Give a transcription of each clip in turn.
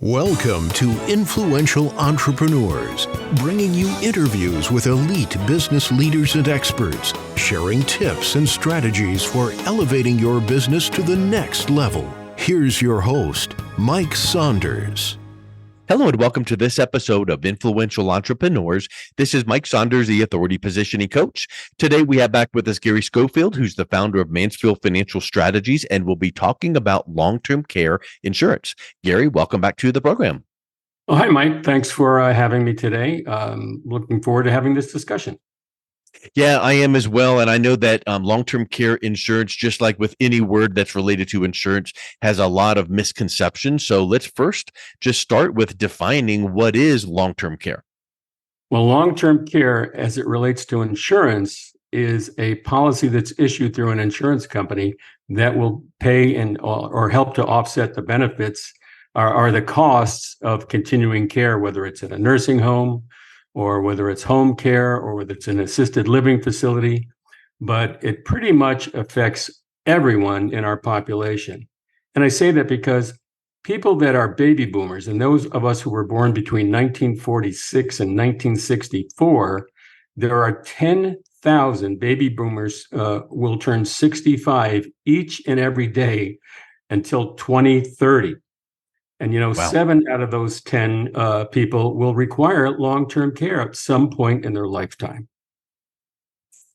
Welcome to Influential Entrepreneurs, bringing you interviews with elite business leaders and experts, sharing tips and strategies for elevating your business to the next level. Here's your host, Mike Saunders. Hello and welcome to this episode of Influential Entrepreneurs. This is Mike Saunders, the Authority Positioning Coach. Today we have back with us Gary Scofield, who's the founder of Mansfield Financial Strategies, and we'll be talking about long-term care insurance. Gary, welcome back to the program. Oh, hi, Mike. Thanks for having me today. Looking forward to having this discussion. Yeah, I am as well. And I know that long-term care insurance, just like with any word that's related to insurance, has a lot of misconceptions. So let's first just start with defining what is long-term care. Well, long-term care, as it relates to insurance, is a policy that's issued through an insurance company that will pay or help to offset the benefits or the costs of continuing care, whether it's at a nursing home, or whether it's home care, or whether it's an assisted living facility, but it pretty much affects everyone in our population. And I say that because people that are baby boomers, and those of us who were born between 1946 and 1964, there are 10,000 baby boomers will turn 65 each and every day until 2030. And, Wow. 7 out of those 10 people will require long-term care at some point in their lifetime.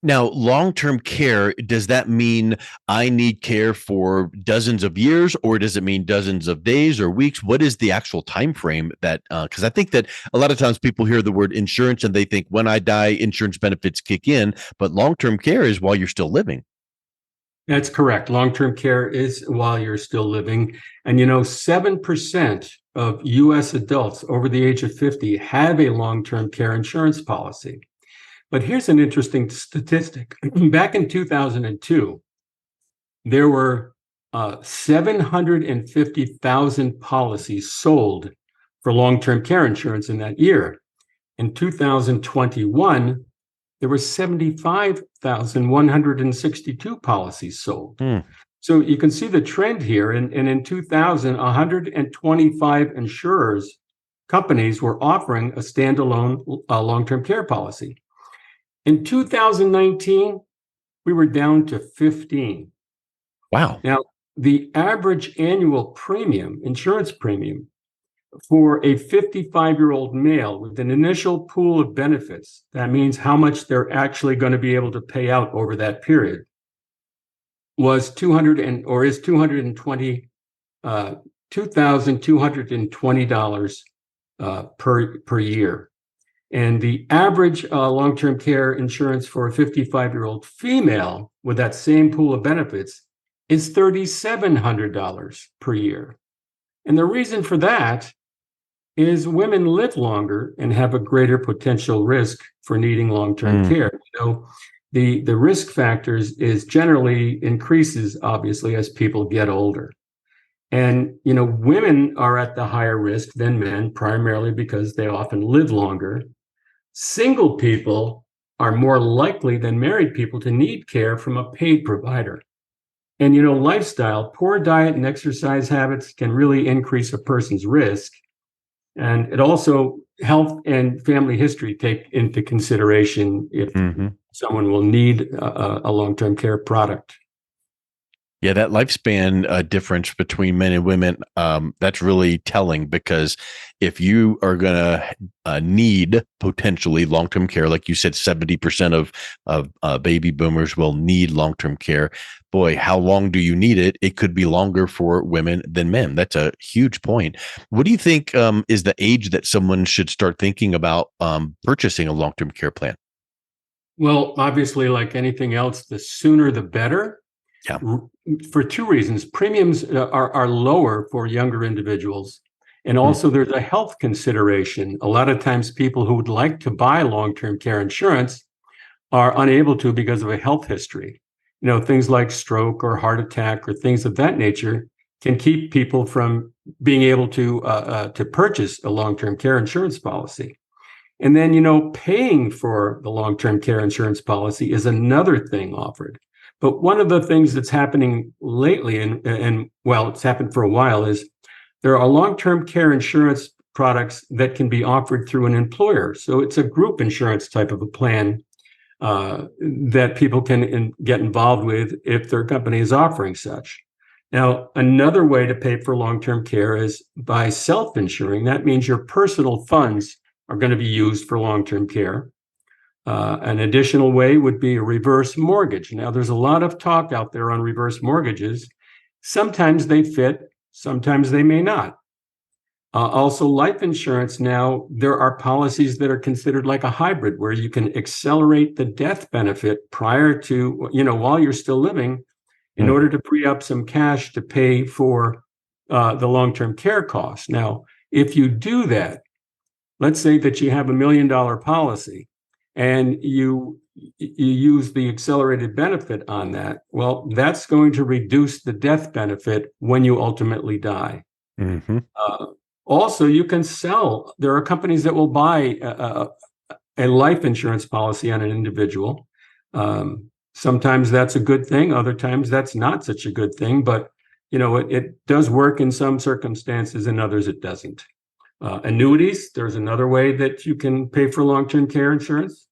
Now, long-term care, does that mean I need care for dozens of years, or does it mean dozens of days or weeks? What is the actual time frame that, because I think that a lot of times people hear the word insurance and they think when I die, insurance benefits kick in, but long-term care is while you're still living. That's correct. Long-term care is while you're still living. And 7% of US adults over the age of 50 have a long-term care insurance policy. But here's an interesting statistic. Back in 2002, there were 750,000 policies sold for long-term care insurance in that year. In 2021, there were 75,162 policies sold. So you can see the trend here. And in 2000, 125 insurers, companies were offering a standalone long-term care policy. In 2019, we were down to 15. Wow. Now, the average annual premium, insurance premium, for a 55-year-old male with an initial pool of benefits, that means how much they're actually going to be able to pay out over that period, was $2,220 per year. And the average long-term care insurance for a 55-year-old female with that same pool of benefits is $3,700 per year. And the reason for that is women live longer and have a greater potential risk for needing long-term care. The risk factors is generally increases, obviously, as people get older. And, women are at the higher risk than men, primarily because they often live longer. Single people are more likely than married people to need care from a paid provider. And, lifestyle, poor diet and exercise habits can really increase a person's risk. And it also, health and family history take into consideration if someone will need a long-term care product. Yeah, that lifespan difference between men and women, that's really telling, because if you are going to need potentially long-term care, like you said, 70% of baby boomers will need long-term care. Boy, how long do you need it? It could be longer for women than men. That's a huge point. What do you think is the age that someone should start thinking about purchasing a long-term care plan? Well, obviously, like anything else, the sooner the better. Yeah. For two reasons. Premiums are lower for younger individuals. And also there's a health consideration. A lot of times people who would like to buy long-term care insurance are unable to because of a health history. Things like stroke or heart attack or things of that nature can keep people from being able to purchase a long-term care insurance policy. And then, paying for the long-term care insurance policy is another thing offered. But one of the things that's happening lately, and well, it's happened for a while, is there are long-term care insurance products that can be offered through an employer. So it's a group insurance type of a plan that people can get involved with if their company is offering such. Now, another way to pay for long-term care is by self-insuring. That means your personal funds are going to be used for long-term care. An additional way would be a reverse mortgage. Now, there's a lot of talk out there on reverse mortgages. Sometimes they fit, sometimes they may not. Also, life insurance now, there are policies that are considered like a hybrid where you can accelerate the death benefit prior to, while you're still living in order to free up some cash to pay for the long-term care costs. Now, if you do that, let's say that you have $1 million policy and you use the accelerated benefit on that, well, that's going to reduce the death benefit when you ultimately die. Mm-hmm. Also, you can sell. There are companies that will buy a life insurance policy on an individual. Sometimes that's a good thing. Other times that's not such a good thing. But, it does work in some circumstances, and others it doesn't. Annuities, there's another way that you can pay for long-term care insurance.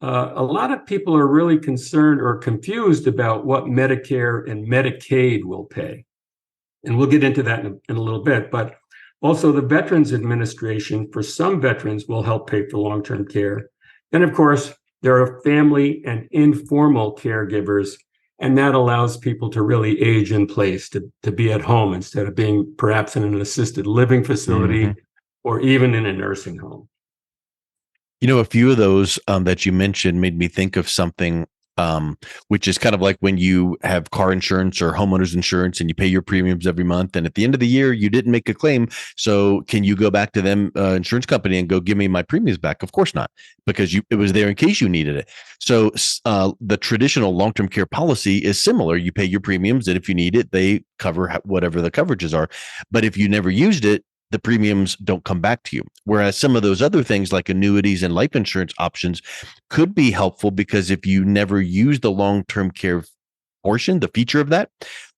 A lot of people are really concerned or confused about what Medicare and Medicaid will pay. And we'll get into that in a little bit. But also, the Veterans Administration for some veterans will help pay for long-term care. And of course, there are family and informal caregivers, and that allows people to really age in place, to be at home instead of being perhaps in an assisted living facility or even in a nursing home. A few of those that you mentioned made me think of something, which is kind of like when you have car insurance or homeowners insurance and you pay your premiums every month. And at the end of the year, you didn't make a claim. So can you go back to them insurance company and go, give me my premiums back? Of course not, because it was there in case you needed it. So the traditional long-term care policy is similar. You pay your premiums, and if you need it, they cover whatever the coverages are. But if you never used it, the premiums don't come back to you. Whereas some of those other things like annuities and life insurance options could be helpful, because if you never use the long-term care portion, the feature of that,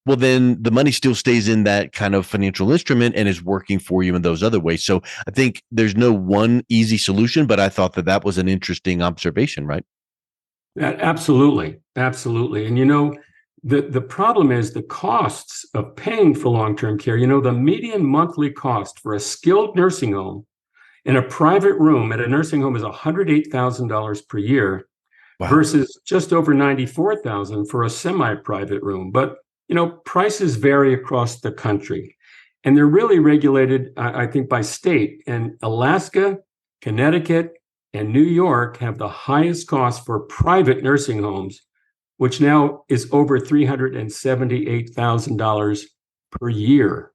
well, then the money still stays in that kind of financial instrument and is working for you in those other ways. So I think there's no one easy solution, but I thought that was an interesting observation, right? Absolutely. Absolutely. And the problem is the costs of paying for long-term care. The median monthly cost for a skilled nursing home in a private room at a nursing home is $108,000 per year. Wow. Versus just over $94,000 for a semi-private room. But, prices vary across the country, and they're really regulated, I think, by state. And Alaska, Connecticut, and New York have the highest cost for private nursing homes, which now is over $378,000 per year.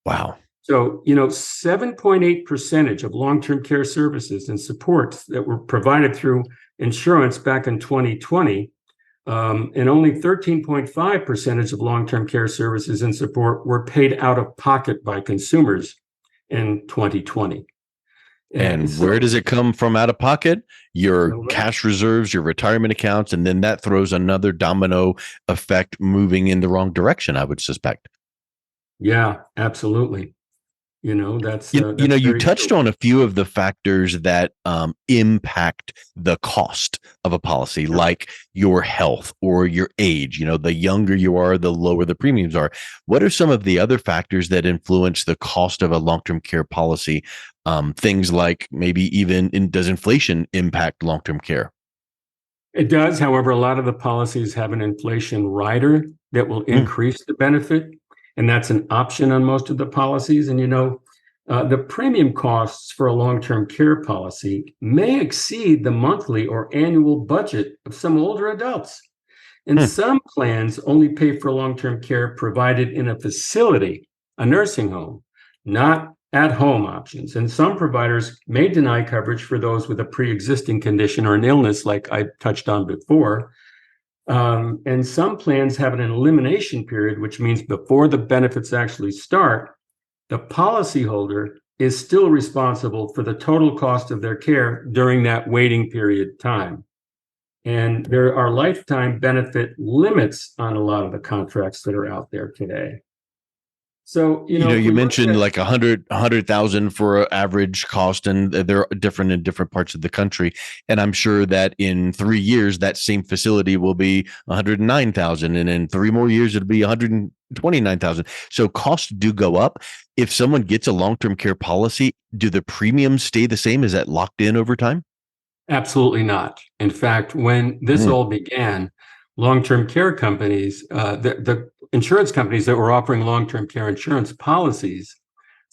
Wow. So, 7.8% of long-term care services and supports that were provided through insurance back in 2020, and only 13.5% of long-term care services and support were paid out of pocket by consumers in 2020. And where does it come from out of pocket? Your cash reserves, your retirement accounts, and then that throws another domino effect moving in the wrong direction, I would suspect. Yeah, absolutely. That's you touched on a few of the factors that impact the cost of a policy, like your health or your age. The younger you are, the lower the premiums are. What are some of the other factors that influence the cost of a long-term care policy? Things like maybe does inflation impact long-term care? It does. However, a lot of the policies have an inflation rider that will increase the benefit. And that's an option on most of the policies. And, the premium costs for a long-term care policy may exceed the monthly or annual budget of some older adults. And some plans only pay for long-term care provided in a facility, a nursing home, not at-home options. And some providers may deny coverage for those with a pre-existing condition or an illness, like I touched on before. And some plans have an elimination period, which means before the benefits actually start, the policyholder is still responsible for the total cost of their care during that waiting period time. And there are lifetime benefit limits on a lot of the contracts that are out there today. So, if You we look mentioned at, like 100,000 for an average cost, and they're different in different parts of the country. And I'm sure that in 3 years, that same facility will be 109,000, and in 3 more years, it'll be 129,000. So costs do go up. If someone gets a long-term care policy, do the premiums stay the same? Is that locked in over time? absolutely not. In fact, when this Mm. all began, long-term care companies, the insurance companies that were offering long-term care insurance policies,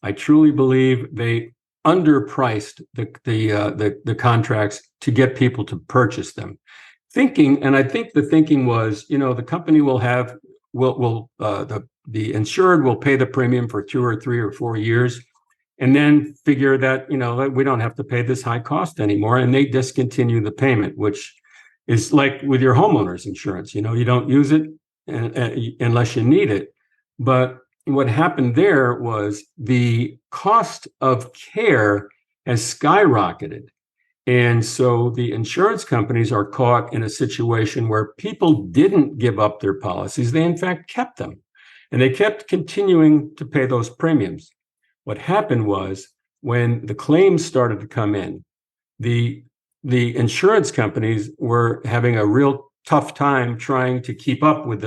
I truly believe they underpriced the contracts to get people to purchase them, thinking, and I think the thinking was, the company the insured will pay the premium for 2 or 3 or 4 years, and then figure that that we don't have to pay this high cost anymore, and they discontinue the payment, which is like with your homeowner's insurance. You don't use it unless you need it. But what happened there was the cost of care has skyrocketed. And so the insurance companies are caught in a situation where people didn't give up their policies. They, in fact, kept them. And they kept continuing to pay those premiums. What happened was when the claims started to come in, the insurance companies were having a real tough time trying to keep up with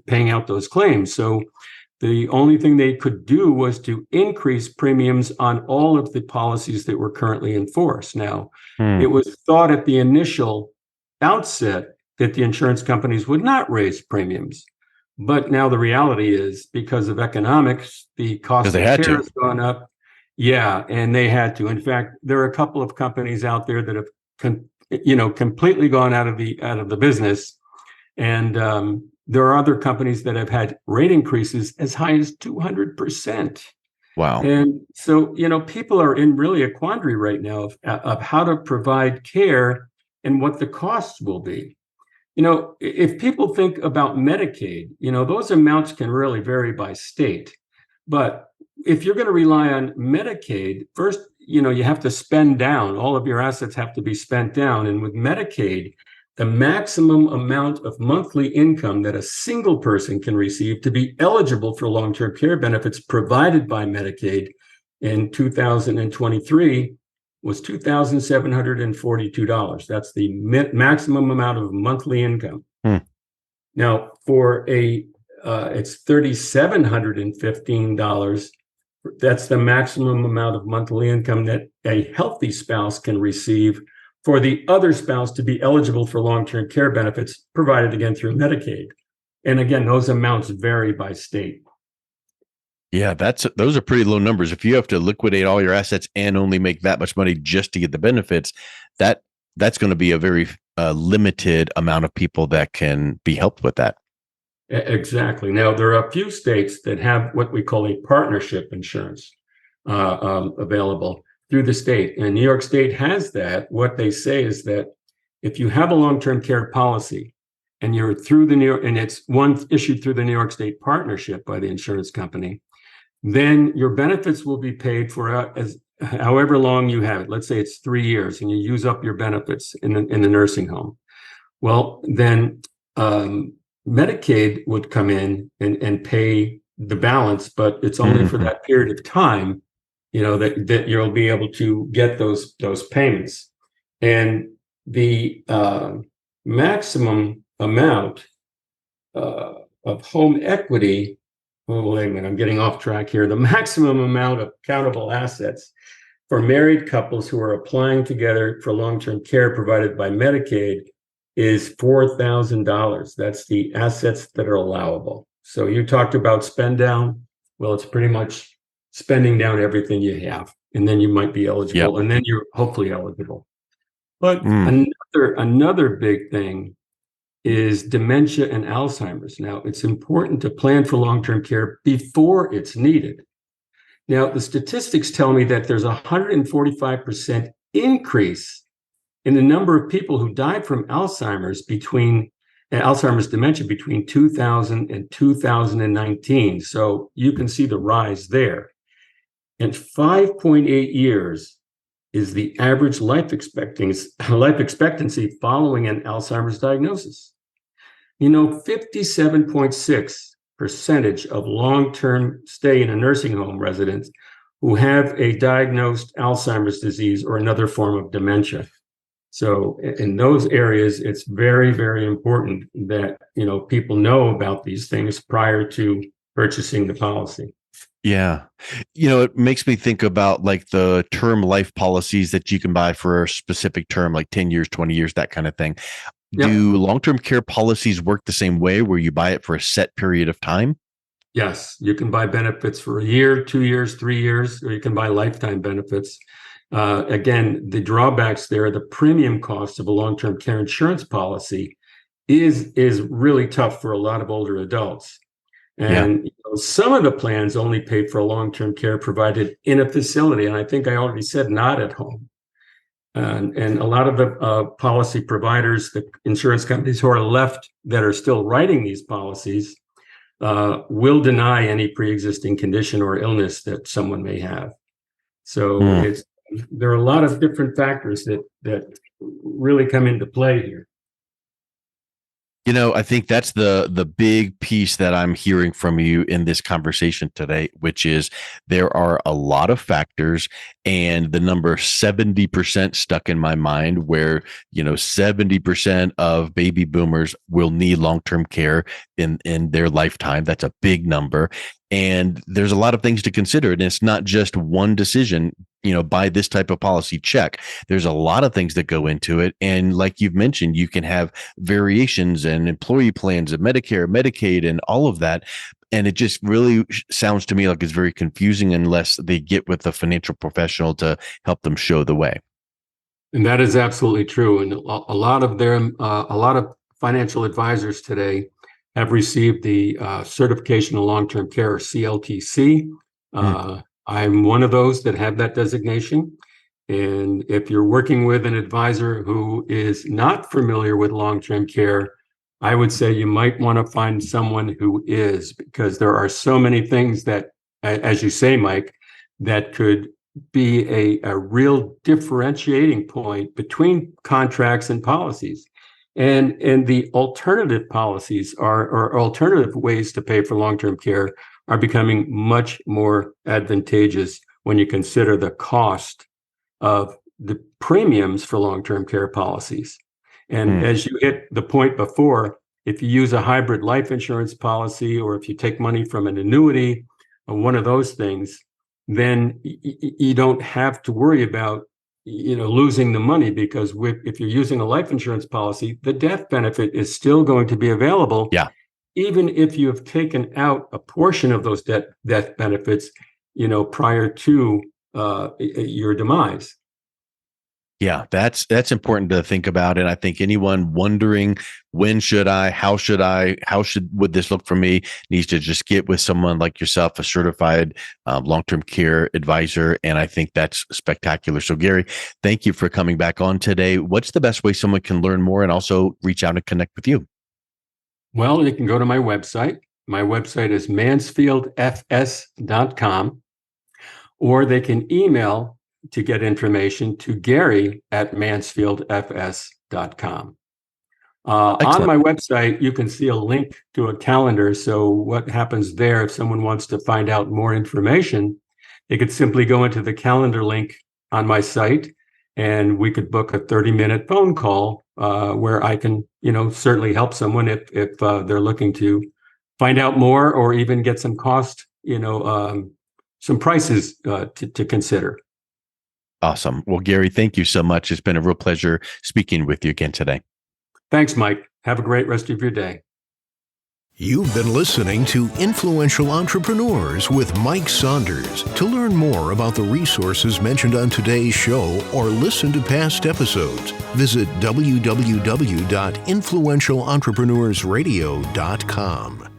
paying out those claims. So the only thing they could do was to increase premiums on all of the policies that were currently in force. Now, it was thought at the initial outset that the insurance companies would not raise premiums. But now the reality is, because of economics, the cost Because they of had care to. has gone up. Yeah, and they had to. In fact, there are a couple of companies out there that have completely gone out of the business, and there are other companies that have had rate increases as high as 200%. Wow. And so, people are in really a quandary right now of how to provide care and what the costs will be. If people think about Medicaid, those amounts can really vary by state. But if you're going to rely on Medicaid, first, you have to spend down. All of your assets have to be spent down. And with Medicaid, the maximum amount of monthly income that a single person can receive to be eligible for long-term care benefits provided by Medicaid in 2023 was $2,742. That's the maximum amount of monthly income. Now, for it's $3,715. That's the maximum amount of monthly income that a healthy spouse can receive for the other spouse to be eligible for long-term care benefits provided, again, through Medicaid. And again, those amounts vary by state. Yeah, those are pretty low numbers. If you have to liquidate all your assets and only make that much money just to get the benefits, that's going to be a very limited amount of people that can be helped with that. Exactly. Now, there are a few states that have what we call a partnership insurance available through the state. And New York State has that. What they say is that if you have a long-term care policy and you're through and it's one issued through the New York State partnership by the insurance company, then your benefits will be paid for as however long you have it. Let's say it's 3 years and you use up your benefits in the nursing home. Well, then Medicaid would come in and pay the balance, but it's only for that period of time, that you'll be able to get those payments. And the maximum amount of home equity, oh, wait a minute, I'm getting off track here. The maximum amount of countable assets for married couples who are applying together for long-term care provided by Medicaid is $4,000. That's the assets that are allowable. So you talked about spend down. Well, it's pretty much spending down everything you have, and then you might be eligible, and then you're hopefully eligible. But another big thing is dementia and Alzheimer's. Now, it's important to plan for long-term care before it's needed. Now, the statistics tell me that there's a 145% increase in the number of people who died from Alzheimer's dementia between 2000 and 2019. So you can see the rise there. And 5.8 years is the average life expectancy following an Alzheimer's diagnosis. 57.6% percentage of long-term stay in a nursing home residents who have a diagnosed Alzheimer's disease or another form of dementia. So in those areas, it's very, very important that, people know about these things prior to purchasing the policy. Yeah. It makes me think about like the term life policies that you can buy for a specific term, like 10 years, 20 years, that kind of thing. Yep. Do long-term care policies work the same way where you buy it for a set period of time? Yes, you can buy benefits for a year, 2 years, 3 years, or you can buy lifetime benefits. Again, the drawbacks there, the premium cost of a long-term care insurance policy is really tough for a lot of older adults. And some of the plans only pay for long-term care provided in a facility. And I think I already said not at home. And a lot of the policy providers, the insurance companies who are left that are still writing these policies, will deny any pre-existing condition or illness that someone may have. So there are a lot of different factors that really come into play here. I think that's the big piece that I'm hearing from you in this conversation today, which is there are a lot of factors, and the number 70% stuck in my mind where, 70% of baby boomers will need long-term care in their lifetime. That's a big number. And there's a lot of things to consider. And it's not just one decision, buy this type of policy, check. There's a lot of things that go into it. And like you've mentioned, you can have variations and employee plans of Medicare, Medicaid, and all of that. And it just really sounds to me like it's very confusing unless they get with a financial professional to help them show the way. And that is absolutely true. And a lot of financial advisors today have received the Certification of Long-Term Care, or CLTC. I'm one of those that have that designation. And if you're working with an advisor who is not familiar with long-term care, I would say you might want to find someone who is, because there are so many things that, as you say, Mike, that could be a real differentiating point between contracts and policies. And the alternative policies or alternative ways to pay for long-term care are becoming much more advantageous when you consider the cost of the premiums for long-term care policies. And as you hit the point before, if you use a hybrid life insurance policy, or if you take money from an annuity or one of those things, then you don't have to worry about losing the money, because if you're using a life insurance policy, the death benefit is still going to be available. Yeah. Even if you have taken out a portion of those death benefits, prior to your demise. Yeah, that's important to think about. And I think anyone wondering how would this look for me needs to just get with someone like yourself, a certified long-term care advisor. And I think that's spectacular. So Gary, thank you for coming back on today. What's the best way someone can learn more and also reach out and connect with you? Well, you can go to my website. My website is mansfieldfs.com, or they can email to get information to Gary@mansfieldfs.com. On my website, you can see a link to a calendar. So what happens there, if someone wants to find out more information, they could simply go into the calendar link on my site, and we could book a 30-minute phone call where I can, certainly help someone if they're looking to find out more, or even get some cost, some prices to consider. Awesome. Well, Gary, thank you so much. It's been a real pleasure speaking with you again today. Thanks, Mike. Have a great rest of your day. You've been listening to Influential Entrepreneurs with Mike Saunders. To learn more about the resources mentioned on today's show or listen to past episodes, visit www.influentialentrepreneursradio.com.